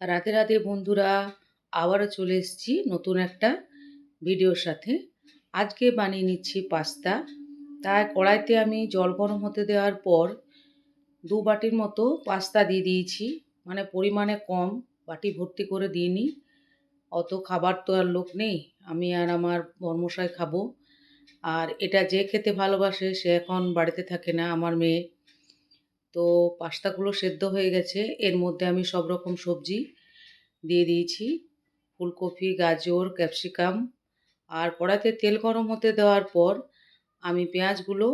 রাধে রাধে বন্ধুরা, আবারও চলে এসেছি নতুন একটা ভিডিওর সাথে। আজকে বানিয়ে নিচ্ছি পাস্তা। তাই কড়াইতে আমি জল গরম হতে দেওয়ার পর 2 বাটির মতো পাস্তা দিয়ে দিয়েছি। মানে পরিমাণে কম, বাটি ভর্তি করে দিইনি। অত খাবার তো আর লোক নেই, আমি আর আমার বরমশাই খাবো। আর এটা যে খেতে ভালোবাসে সে এখন বাড়িতে থাকে না, আমার মেয়ে। তো পাস্তাগুলো সেদ্ধ হয়ে গেছে, এর মধ্যে আমি সব রকম সবজি দিয়ে দিয়েছি, ফুলকপি, গাজর, ক্যাপসিকাম। আর কড়াইতে তেল গরম হতে দেওয়ার পর আমি পেঁয়াজগুলো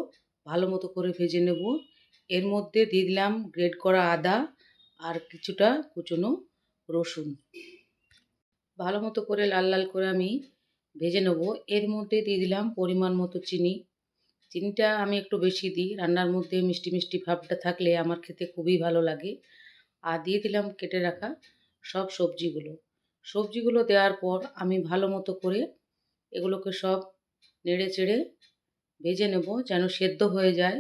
ভালো মতো করে ভেজে নেব। এর মধ্যে দিয়ে দিলাম গ্রেট করা আদা আর কিছুটা কুচনো রসুন। ভালো মতো করে লাল লাল করে আমি ভেজে নেব। এর মধ্যে দিয়ে দিলাম পরিমাণ মতো চিনি। চিনিটা আমি একটু বেশি দিই, রান্নার মধ্যে মিষ্টি মিষ্টি ভাবটা থাকলে আমার খেতে খুবই ভালো লাগে। আর দিয়ে দিলাম কেটে রাখা সব সবজিগুলো। সবজিগুলো দেওয়ার পর আমি ভালো মতো করে এগুলোকে সব নেড়ে চেড়ে ভেজে নেব যেন সেদ্ধ হয়ে যায়।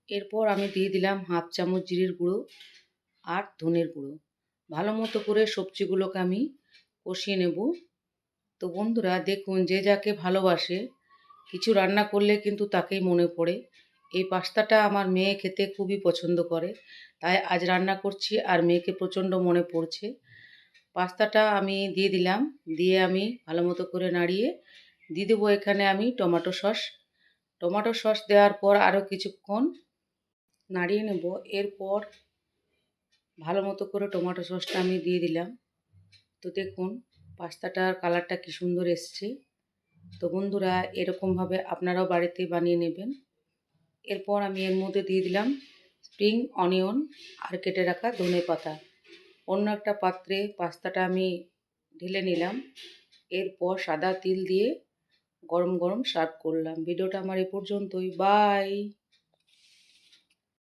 এরপর আমি দিয়ে দিলাম 1/2 চামচ জিরের গুঁড়ো আর ধনের গুঁড়ো। ভালো মতো করে সবজিগুলোকে আমি কষিয়ে নেব। তো বন্ধুরা দেখুন, যে যাকে ভালোবাসে কিছু রান্না করলে কিন্তু তাকেই মনে পড়ে। এই পাস্তাটা আমার মেয়ে খেতে খুবই পছন্দ করে, তাই আজ রান্না করছি আর মেয়েকে প্রচণ্ড মনে পড়ছে। পাস্তাটা আমি দিয়ে দিলাম, দিয়ে আমি ভালো মতো করে নাড়িয়ে দিয়ে দেবো এখানে আমি টমেটো সস। টমেটো সস দেওয়ার পর আরও কিছুক্ষণ নাড়িয়ে নেব। এরপর ভালো মতো করে টমেটো সসটা আমি দিয়ে দিলাম। তো দেখুন পাস্তাটার কালারটা কি সুন্দর এসছে। তো বন্ধুরা এরকমভাবে আপনারাও বাড়িতে বানিয়ে নেবেন। এরপর আমি এর মধ্যে দিয়ে দিলাম স্প্রিং অনিয়ন আর কেটে রাখা ধনেপাতা। অন্য একটা পাত্রে পাস্তাটা আমি ঢেলে নিলাম। এরপর সাদা তিল দিয়ে গরম গরম সার্ভ করলাম। ভিডিওটা আমার এ পর্যন্তই। বাই।